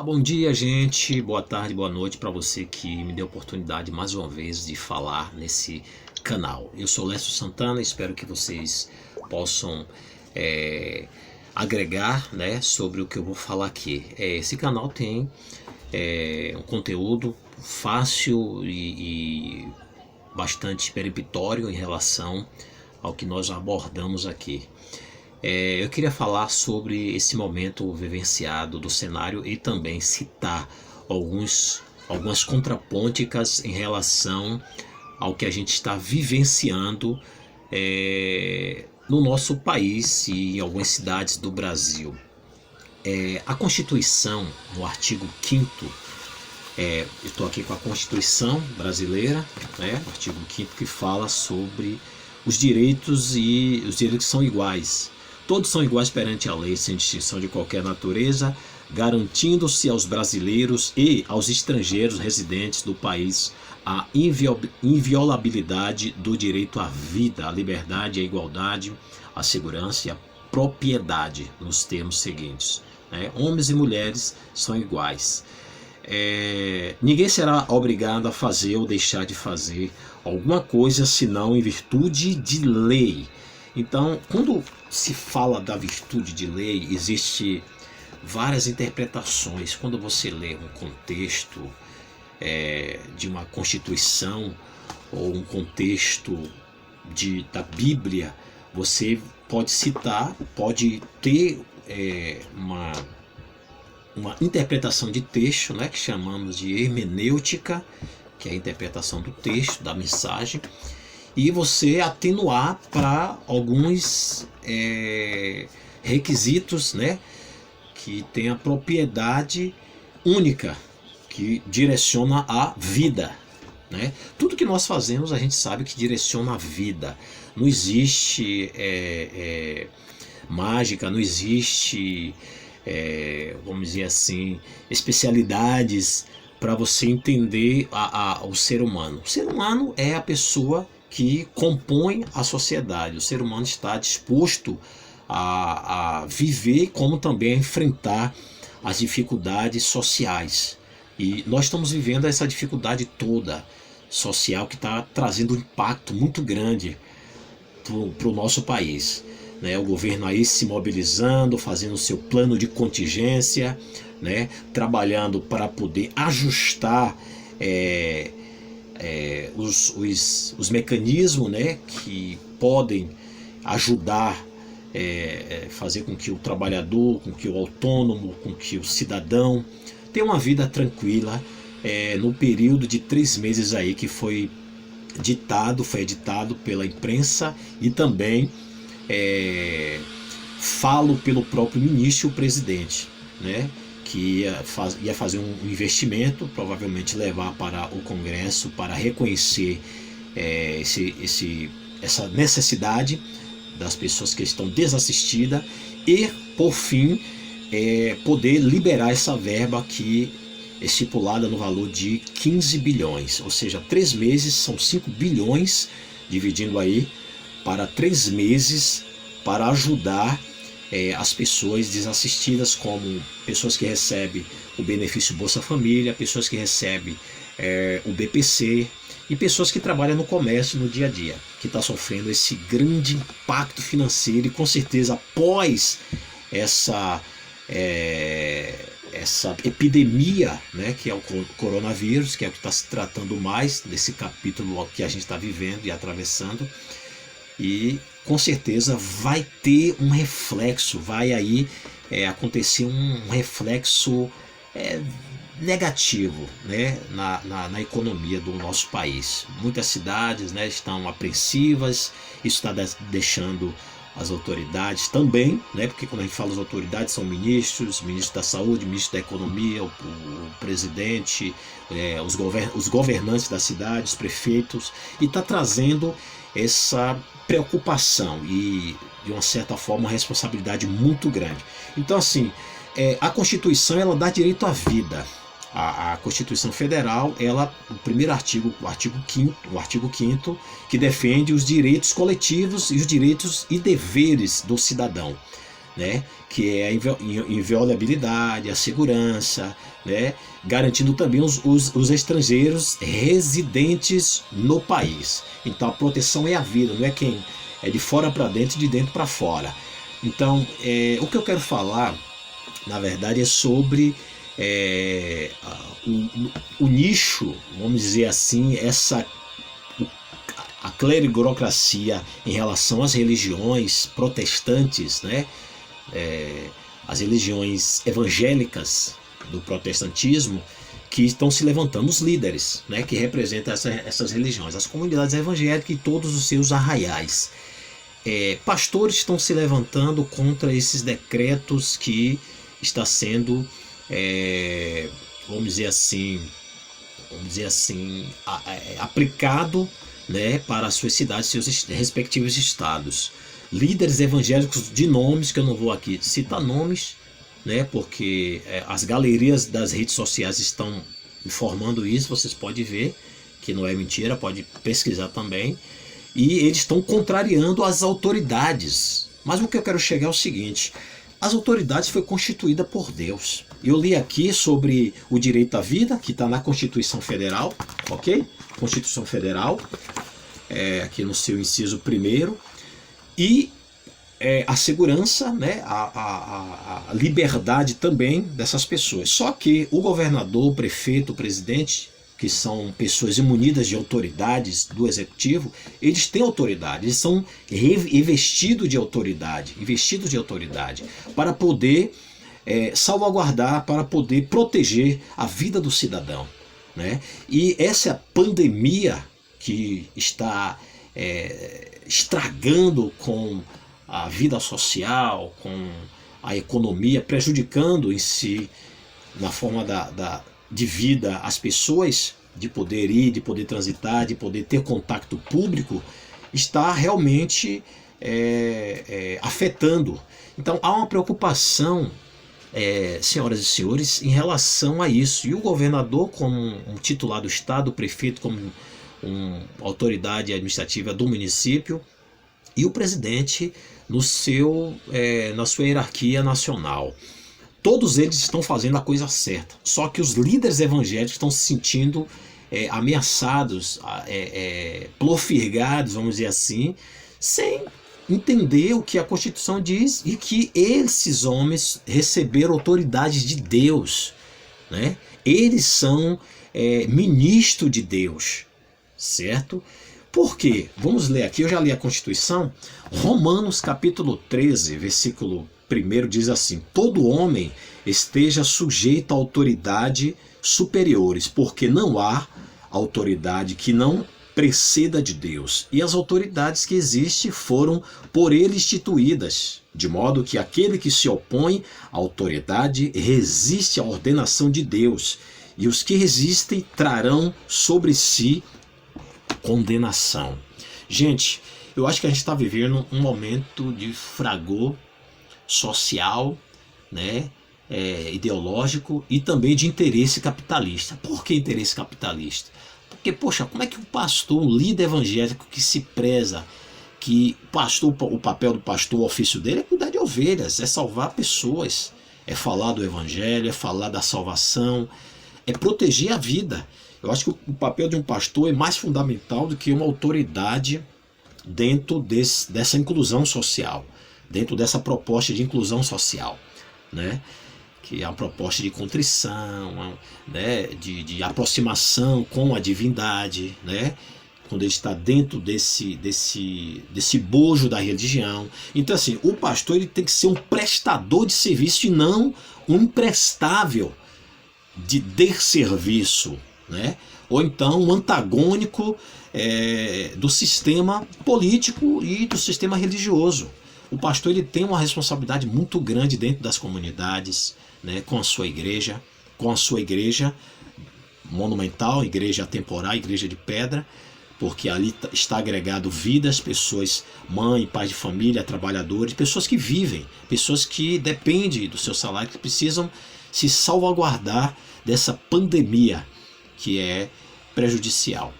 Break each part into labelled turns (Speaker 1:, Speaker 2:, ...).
Speaker 1: Bom dia, gente. Boa tarde, boa noite para você que me deu a oportunidade mais uma vez de falar nesse canal. Eu sou Lécio Santana, espero que vocês possam agregar, né, sobre o que eu vou falar aqui. Esse canal tem um conteúdo fácil e bastante peremptório em relação ao que nós abordamos aqui. Eu queria falar sobre esse momento vivenciado do cenário e também citar algumas contrapônticas em relação ao que a gente está vivenciando no nosso país e em algumas cidades do Brasil. A Constituição, no artigo 5º, eu estou aqui com a Constituição brasileira, né, o artigo 5º, que fala sobre os direitos, e os direitos são iguais. Todos são iguais perante a lei, sem distinção de qualquer natureza, garantindo-se aos brasileiros e aos estrangeiros residentes do país a inviolabilidade do direito à vida, à liberdade, à igualdade, à segurança e à propriedade, nos termos seguintes, né? Homens e mulheres são iguais. Ninguém será obrigado a fazer ou deixar de fazer alguma coisa senão em virtude de lei. Então, quando se fala da virtude de lei, existe várias interpretações. Quando você lê um contexto de uma Constituição ou um contexto da Bíblia, você pode citar, pode ter uma interpretação de texto, né, que chamamos de hermenêutica, que é a interpretação do texto, da mensagem, e você atenuar para alguns requisitos, né, que tem a propriedade única, que direciona a vida, né? Tudo que nós fazemos a gente sabe que direciona a vida. Não existe mágica, não existe, vamos dizer assim, especialidades para você entender o ser humano. O ser humano é a pessoa que compõe a sociedade. O ser humano está disposto a viver, como também a enfrentar as dificuldades sociais. E nós estamos vivendo essa dificuldade toda social, que está trazendo um impacto muito grande para o nosso país, né? O governo aí se mobilizando, fazendo o seu plano de contingência, né? Trabalhando para poder ajustar os mecanismos, né, que podem ajudar, fazer com que o trabalhador, com que o autônomo, com que o cidadão tenha uma vida tranquila no período de 3 meses aí que foi editado pela imprensa, e também falo pelo próprio ministro e o presidente, né, que ia fazer um investimento, provavelmente levar para o Congresso para reconhecer essa necessidade das pessoas que estão desassistidas e, por fim, poder liberar essa verba que é estipulada no valor de 15 bilhões, ou seja, 3 meses são 5 bilhões, dividindo aí para 3 meses, para ajudar as pessoas desassistidas, como pessoas que recebem o benefício Bolsa Família, pessoas que recebem o BPC, e pessoas que trabalham no comércio no dia a dia, que está sofrendo esse grande impacto financeiro. E com certeza, após essa epidemia, né, que é o coronavírus, que é o que está se tratando mais desse capítulo que a gente está vivendo e atravessando, e com certeza vai ter um reflexo, vai aí acontecer um reflexo negativo, né, na economia do nosso país. Muitas cidades, né, estão apreensivas, isso está deixando as autoridades também, né, porque quando a gente fala as autoridades são ministros da saúde, ministro da economia, o presidente, os governantes da cidade, os prefeitos, e está trazendo essa preocupação e, de uma certa forma, uma responsabilidade muito grande. Então, assim, a Constituição, ela dá direito à vida. A Constituição Federal, o primeiro artigo, o artigo 5º, que defende os direitos coletivos e os direitos e deveres do cidadão, né, que é a inviolabilidade, a segurança, né, garantindo também os estrangeiros residentes no país. Então a proteção é a vida, não é quem é de fora para dentro e de dentro para fora. Então o que eu quero falar, na verdade, é sobre o nicho, vamos dizer assim, a clerigocracia em relação às religiões protestantes, né? As religiões evangélicas do protestantismo, que estão se levantando, os líderes, né, que representam essas religiões, as comunidades evangélicas e todos os seus arraiais. Pastores estão se levantando contra esses decretos que está sendo, vamos dizer assim, aplicado, né, para as suas cidades, seus respectivos estados. Líderes evangélicos de nomes, que eu não vou aqui citar nomes, né, porque as galerias das redes sociais estão informando isso, vocês podem ver que não é mentira, pode pesquisar também, e eles estão contrariando as autoridades. Mas o que eu quero chegar é o seguinte: as autoridades foram constituídas por Deus. Eu li aqui sobre o direito à vida, que está na Constituição Federal, ok? Constituição Federal, aqui no seu inciso 1º, e a segurança, né, a liberdade também dessas pessoas. Só que o governador, o prefeito, o presidente, que são pessoas imunidas de autoridades do executivo, eles têm autoridade, eles são investidos de autoridade, para poder salvaguardar, para poder proteger a vida do cidadão, né? E essa pandemia que está estragando com a vida social, com a economia, prejudicando em si, na forma de vida, as pessoas, de poder ir, de poder transitar, de poder ter contato público, está realmente afetando. Então há uma preocupação, senhoras e senhores, em relação a isso. E o governador, como um titular do estado, o prefeito como uma autoridade administrativa do município, e o presidente na sua hierarquia nacional. Todos eles estão fazendo a coisa certa. Só que os líderes evangélicos estão se sentindo ameaçados, plofirgados, vamos dizer assim, sem entender o que a Constituição diz e que esses homens receberam autoridades de Deus, né? Eles são ministros de Deus, certo? Por quê? Vamos ler aqui, eu já li a Constituição. Romanos capítulo 13, versículo 1 diz assim: todo homem esteja sujeito a autoridade superiores, porque não há autoridade que não preceda de Deus, e as autoridades que existem foram por ele instituídas, de modo que aquele que se opõe à autoridade resiste à ordenação de Deus, e os que resistem trarão sobre si condenação. Gente, eu acho que a gente está vivendo um momento de fragor social, né, ideológico e também de interesse capitalista. Por que interesse capitalista? Porque, poxa, como é que um pastor, um líder evangélico que se preza, que o papel do pastor, o ofício dele é cuidar de ovelhas, é salvar pessoas, é falar do evangelho, é falar da salvação, é proteger a vida. Eu acho que o papel de um pastor é mais fundamental do que uma autoridade dentro dessa inclusão social, dentro dessa proposta de inclusão social, né? Que é uma proposta de contrição, né? de aproximação com a divindade, né? Quando ele está dentro desse bojo da religião. Então, assim, o pastor ele tem que ser um prestador de serviço e não um imprestável de desserviço, né? Ou então um antagônico do sistema político e do sistema religioso. O pastor ele tem uma responsabilidade muito grande dentro das comunidades, né, com a sua igreja monumental, igreja temporal, igreja de pedra, porque ali está agregado vidas, pessoas, mãe, pai de família, trabalhadores, pessoas que vivem, pessoas que dependem do seu salário, que precisam se salvaguardar dessa pandemia que é prejudicial.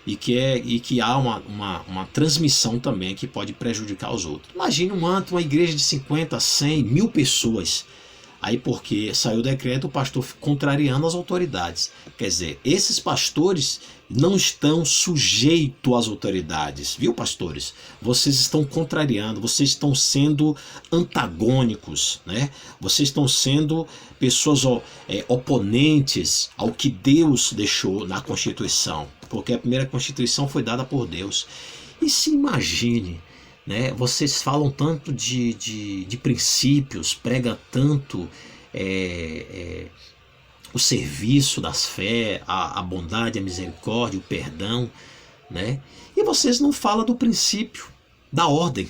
Speaker 1: e que há uma transmissão também que pode prejudicar os outros. Imagine uma igreja de 50, 100, 1000 pessoas. Aí porque saiu o decreto, o pastor contrariando as autoridades. Quer dizer, esses pastores não estão sujeitos às autoridades, viu, pastores? Vocês estão contrariando, vocês estão sendo antagônicos, né? Vocês estão sendo pessoas oponentes ao que Deus deixou na Constituição, porque a primeira Constituição foi dada por Deus. E se imagine, né? Vocês falam tanto de princípios, prega tanto o serviço das fé, a bondade, a misericórdia, o perdão, né? E vocês não falam do princípio, da ordem,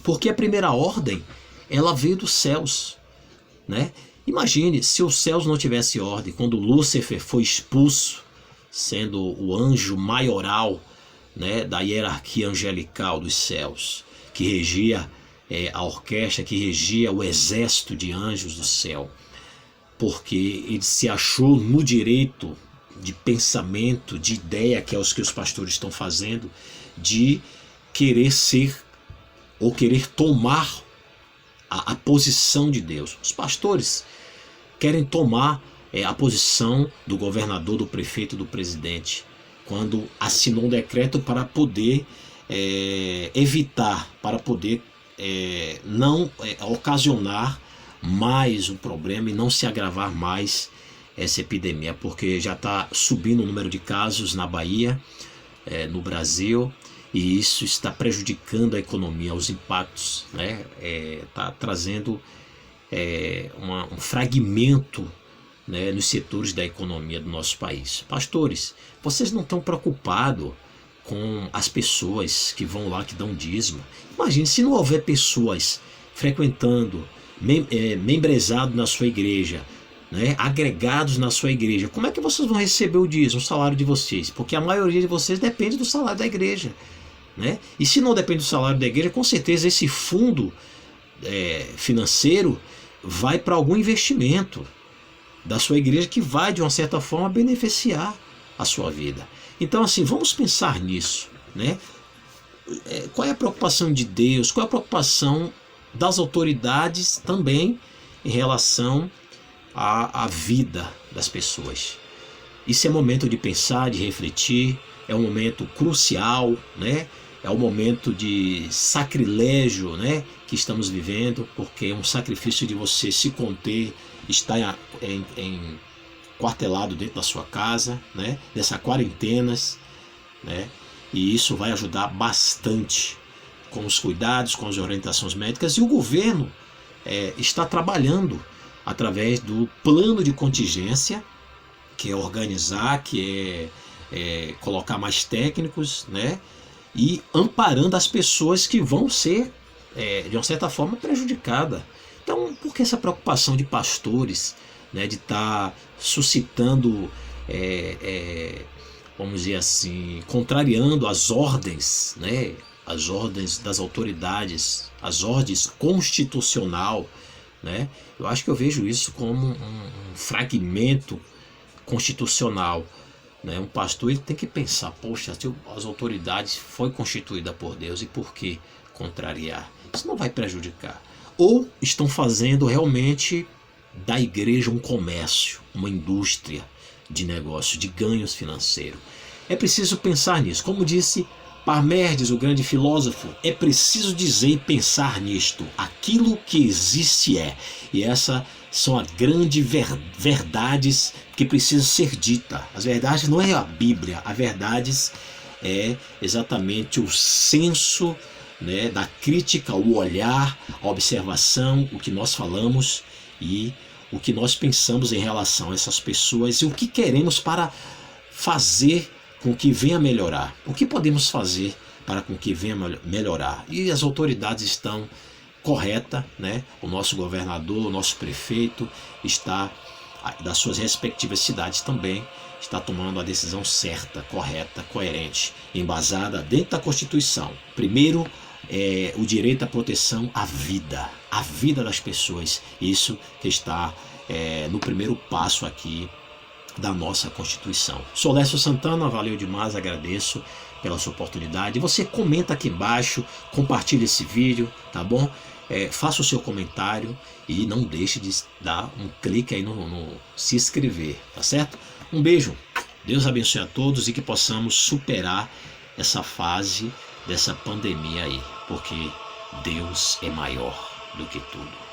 Speaker 1: porque a primeira ordem, ela veio dos céus, né? Imagine se os céus não tivessem ordem, quando Lúcifer foi expulso, sendo o anjo maioral, né, da hierarquia angelical dos céus, que regia a orquestra, que regia o exército de anjos do céu, porque ele se achou no direito de pensamento, de ideia, que é os que os pastores estão fazendo, de querer ser ou querer tomar a posição de Deus. Os pastores querem tomar a posição do governador, do prefeito, do presidente, quando assinou um decreto para poder evitar, para poder não ocasionar mais um problema e não se agravar mais essa epidemia, porque já está subindo o número de casos na Bahia, no Brasil, e isso está prejudicando a economia, os impactos, né? Está trazendo um fragmento, né, nos setores da economia do nosso país. Pastores, vocês não estão preocupados com as pessoas que vão lá, que dão dízimo? Imagine se não houver pessoas frequentando, membrezados na sua igreja, né, agregados na sua igreja. Como é que vocês vão receber o dízimo, o salário de vocês? Porque a maioria de vocês depende do salário da igreja, né? E se não depende do salário da igreja, com certeza esse fundo financeiro vai para algum investimento da sua igreja que vai, de uma certa forma, beneficiar a sua vida. Então, assim, vamos pensar nisso, né? Qual é a preocupação de Deus? Qual é a preocupação das autoridades também em relação à vida das pessoas? Isso é momento de pensar, de refletir, é um momento crucial, né? É um momento de sacrilégio, né, que estamos vivendo, porque é um sacrifício de você se conter, estar quartelado dentro da sua casa, né, dessas quarentenas, né, e isso vai ajudar bastante com os cuidados, com as orientações médicas, e o governo está trabalhando através do plano de contingência, que é organizar, que é colocar mais técnicos, né, e amparando as pessoas que vão ser, de uma certa forma, prejudicadas. Então, por que essa preocupação de pastores, né, de estar suscitando, vamos dizer assim, contrariando as ordens, né, as ordens das autoridades, as ordens constitucional, né? Eu acho que eu vejo isso como um fragmento constitucional, né? Um pastor, ele tem que pensar, poxa, se as autoridades foi constituída por Deus, e por que contrariar? Isso não vai prejudicar. Ou estão fazendo realmente da igreja um comércio, uma indústria de negócio, de ganhos financeiros. É preciso pensar nisso. Como disse Parménides, o grande filósofo, é preciso dizer e pensar nisto. Aquilo que existe é. E essa são as grandes verdades que precisam ser ditas. As verdades não é a Bíblia, as verdades é exatamente o senso, né, da crítica, o olhar, a observação, o que nós falamos e o que nós pensamos em relação a essas pessoas e o que queremos para fazer com que venha melhorar. O que podemos fazer para com que venha melhorar? E as autoridades estão correta, né? O nosso governador, o nosso prefeito está, das suas respectivas cidades também, está tomando a decisão certa, correta, coerente, embasada dentro da Constituição. Primeiro, o direito à proteção à vida das pessoas. Isso que está no primeiro passo aqui da nossa Constituição. Sou Lécio Santana, valeu demais, agradeço pela sua oportunidade. Você comenta aqui embaixo, compartilha esse vídeo, tá bom? Faça o seu comentário e não deixe de dar um clique aí no se inscrever, tá certo? Um beijo, Deus abençoe a todos e que possamos superar essa fase dessa pandemia aí, porque Deus é maior do que tudo.